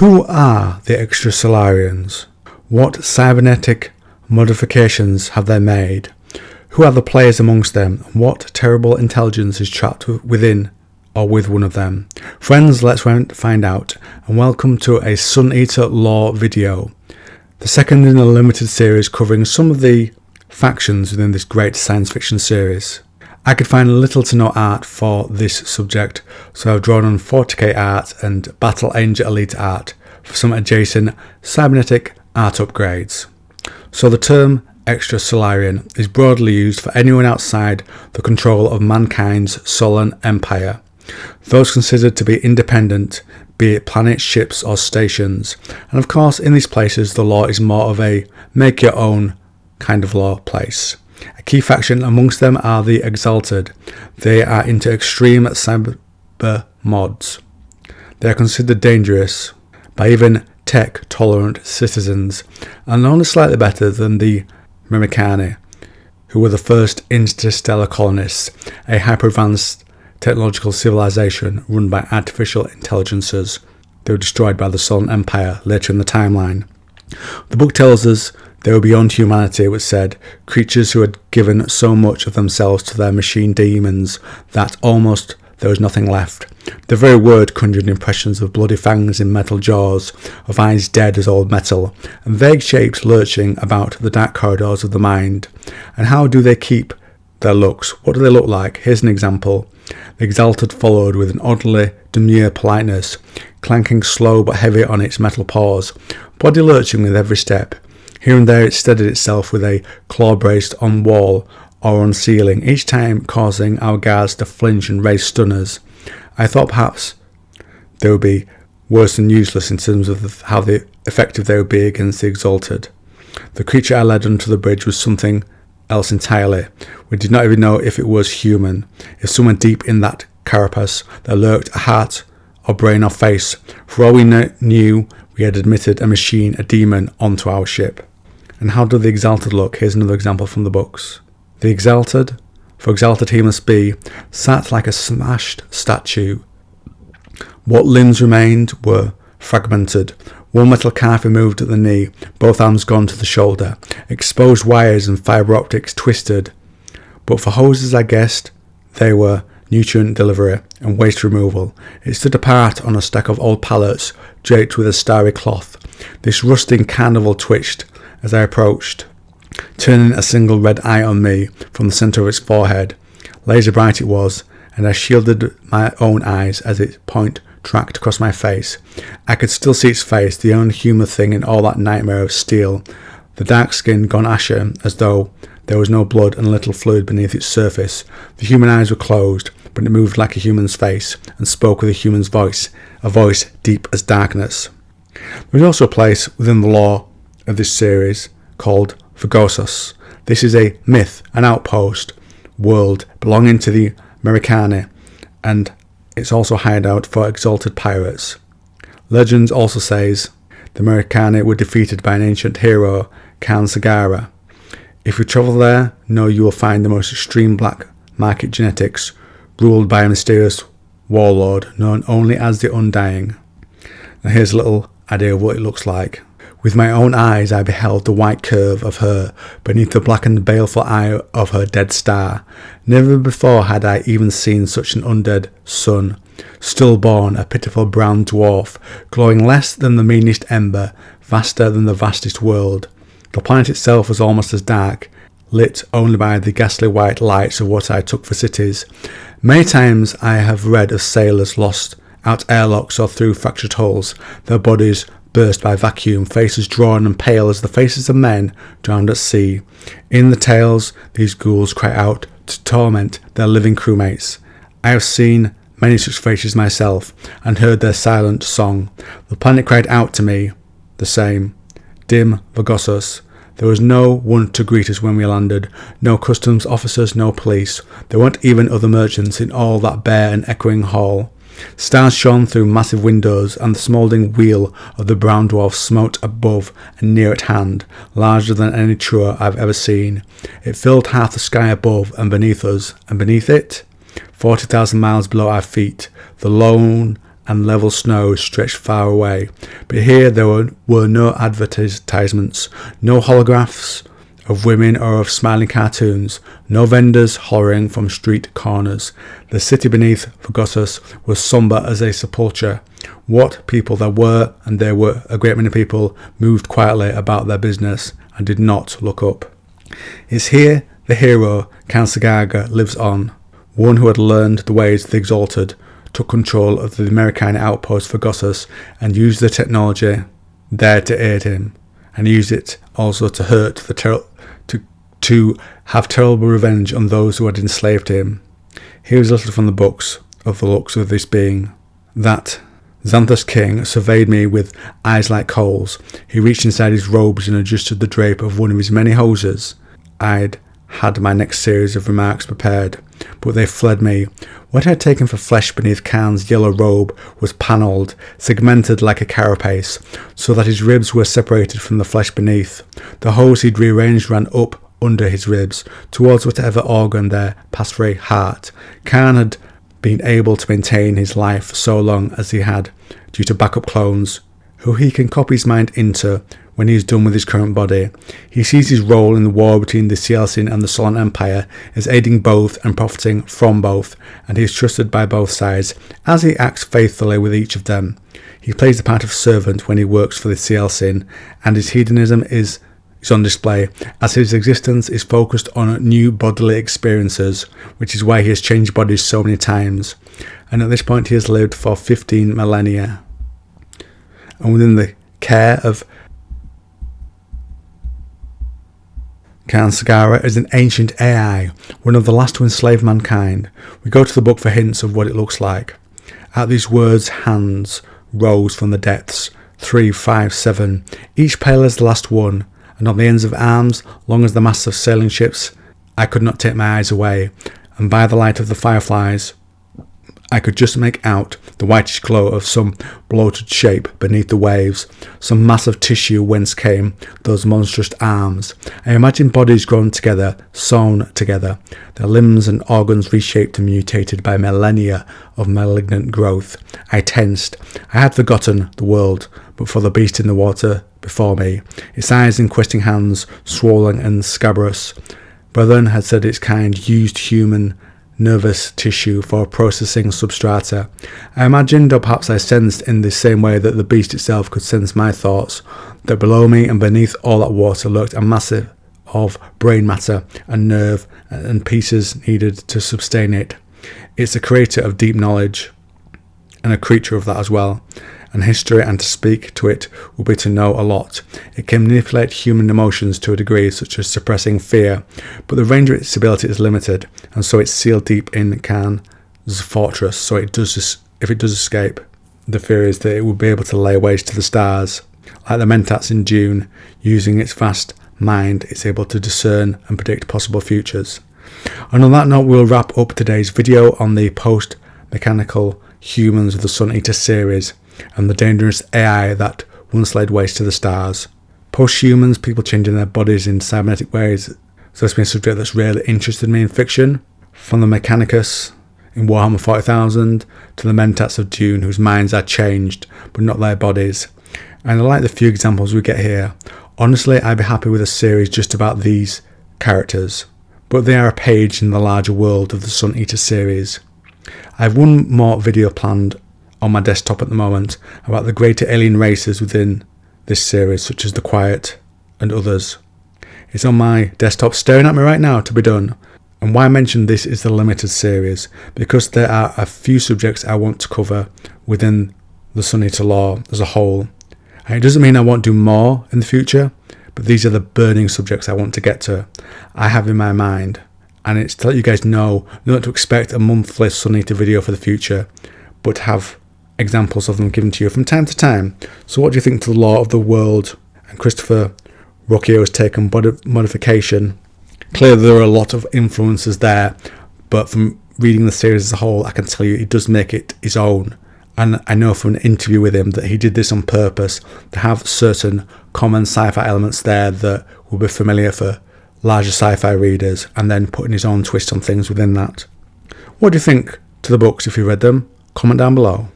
Who are the Extra Solarians? What cybernetic modifications have they made? Who are the players amongst them? What terrible intelligence is trapped within or with one of them? Friends, let's find out, and welcome to a Suneater lore video, the second in a limited series covering some of the factions within this great science fiction series. I could find little to no art for this subject, so I've drawn on 40k art and Battle Angel Elite art for some adjacent cybernetic art upgrades. So the term Extra Solarian is broadly used for anyone outside the control of mankind's solar empire, those considered to be independent, be it planets, ships or stations, and of course in these places the law is more of a make your own kind of law place. A key faction amongst them are the Exalted. They are into extreme cyber mods. They are considered dangerous by even tech-tolerant citizens, and only slightly better than the Mericani, who were the first interstellar colonists, a hyper-advanced technological civilization run by artificial intelligences. They were destroyed by the Solar Empire later in the timeline. The book tells us they were beyond humanity, which said, creatures who had given so much of themselves to their machine demons that almost there was nothing left. The very word conjured impressions of bloody fangs in metal jaws, of eyes dead as old metal, and vague shapes lurching about the dark corridors of the mind. And how do they keep their looks? What do they look like? Here's an example. The Exalted followed with an oddly demure politeness, clanking slow but heavy on its metal paws, body lurching with every step. Here and there it steadied itself with a claw braced on wall or on ceiling, each time causing our guards to flinch and raise stunners. I thought perhaps they would be worse than useless in terms of how effective they would be against the Exalted. The creature I led onto the bridge was something else entirely. We did not even know if it was human, if somewhere deep in that carapace there lurked a heart or brain or face. For all we knew, we had admitted a machine, a demon, onto our ship. And how do the Exalted look? Here's another example from the books. The Exalted, for exalted he must be, sat like a smashed statue. What limbs remained were fragmented. One metal calf removed at the knee, both arms gone to the shoulder, exposed wires and fibre optics twisted. But for hoses, I guessed, they were nutrient delivery and waste removal. It stood apart on a stack of old pallets draped with a starry cloth. This rusting carnival twitched as I approached, turning a single red eye on me from the centre of its forehead. Laser bright it was, and I shielded my own eyes as its point tracked across my face. I could still see its face, the only human thing in all that nightmare of steel, the dark skin gone ashen as though there was no blood and little fluid beneath its surface. The human eyes were closed, but it moved like a human's face and spoke with a human's voice, a voice deep as darkness. There is also a place within the lore of this series called Fosas. This is a myth, an outpost world belonging to the Mericani, and it's also a hideout for exalted pirates. Legend also says the Mericani were defeated by an ancient hero, Kagara. If you travel there, know you will find the most extreme black market genetics, ruled by a mysterious warlord known only as the Undying. Now here's a little idea of what it looks like. With my own eyes I beheld the white curve of her beneath the blackened baleful eye of her dead star. Never before had I even seen such an undead sun. Stillborn, a pitiful brown dwarf, glowing less than the meanest ember, vaster than the vastest world. The planet itself was almost as dark, lit only by the ghastly white lights of what I took for cities. Many times I have read of sailors lost out airlocks or through fractured hulls, their bodies burst by vacuum, faces drawn and pale as the faces of men drowned at sea. In the tales, these ghouls cry out to torment their living crewmates. I have seen many such faces myself, and heard their silent song. The planet cried out to me, the same. Dim Fosas. There was no one to greet us when we landed, no customs officers, no police. There weren't even other merchants in all that bare and echoing hall. Stars shone through massive windows, and the smouldering wheel of the brown dwarf smote above and near at hand, larger than any truer I've ever seen. It filled half the sky above and beneath us, and beneath it, 40,000 miles below our feet, the lone and level snow stretched far away. But here there were no advertisements, no holographs of women or of smiling cartoons, no vendors hollering from street corners. The city beneath Fosas was somber as a sepulchre. What people there were, and there were a great many people, moved quietly about their business and did not look up. It's here the hero, Kagara, lives on, one who had learned the ways of the exalted, took control of the American outpost Fosas and used the technology there to aid him, and used it also to hurt to have terrible revenge on those who had enslaved him. Here is a little from the books of the looks of this being. That Xanthus king surveyed me with eyes like coals. He reached inside his robes and adjusted the drape of one of his many hoses. I'd had my next series of remarks prepared, but they fled me. What I had taken for flesh beneath Khan's yellow robe was panelled, segmented like a carapace, so that his ribs were separated from the flesh beneath. The hose he'd rearranged ran up under his ribs, towards whatever organ there passed for a heart. Khan had been able to maintain his life for so long as he had, due to backup clones, who he can copy his mind into when he is done with his current body. He sees his role in the war between the Seleucid and the Solon Empire as aiding both and profiting from both, and he is trusted by both sides, as he acts faithfully with each of them. He plays the part of servant when he works for the Seleucid, and his hedonism is on display, as his existence is focused on new bodily experiences, which is why he has changed bodies so many times. And at this point he has lived for 15 millennia. And within the care of Kagara is an ancient AI, one of the last to enslave mankind. We go to the book for hints of what it looks like. At these words, hands rose from the depths, 3, 5, 7, each pale as the last one, and on the ends of arms, long as the masts of sailing ships, I could not take my eyes away, and by the light of the fireflies, I could just make out the whitish glow of some bloated shape beneath the waves, some mass of tissue whence came those monstrous arms. I imagined bodies grown together, sewn together, their limbs and organs reshaped and mutated by millennia of malignant growth. I tensed. I had forgotten the world, but for the beast in the water before me, its eyes and questing hands, swollen and scabrous. Brethren had said its kind used human nervous tissue for processing substrata. I imagined, or perhaps I sensed in the same way that the beast itself could sense my thoughts, that below me and beneath all that water lurked a massive of brain matter and nerve and pieces needed to sustain it. It's a creator of deep knowledge and a creature of that as well, and history, and to speak to it will be to know a lot. It can manipulate human emotions to a degree, such as suppressing fear, but the range of its ability is limited, and so it's sealed deep in Khan's fortress, so if it does escape, the fear is that it will be able to lay waste to the stars. Like the Mentats in Dune, using its vast mind, it's able to discern and predict possible futures. And on that note, we'll wrap up today's video on the post-mechanical humans of the Suneater series, and the dangerous AI that once laid waste to the stars. Post-humans, people changing their bodies in cybernetic ways, so it's been a subject that's really interested me in fiction, from the Mechanicus in Warhammer 40,000 to the Mentats of Dune, whose minds are changed, but not their bodies. And I like the few examples we get here. Honestly, I'd be happy with a series just about these characters, but they are a page in the larger world of the Suneater series. I have one more video planned on my desktop at the moment about the greater alien races within this series, such as the Quiet and others. It's on my desktop staring at me right now to be done. And why I mention this is the limited series, because there are a few subjects I want to cover within the Suneater lore as a whole. And it doesn't mean I won't do more in the future, but these are the burning subjects I want to get to, I have in my mind. And it's to let you guys know not to expect a monthly Suneater video for the future, but have examples of them given to you from time to time. So what do you think to the lore of the world and Christopher Rocchio's take on body modification? Clearly there are a lot of influences there, but from reading the series as a whole, I can tell you he does make it his own. And I know from an interview with him that he did this on purpose to have certain common sci-fi elements there that will be familiar for larger sci-fi readers, and then putting his own twist on things within that. What do you think to the books if you read them? Comment down below.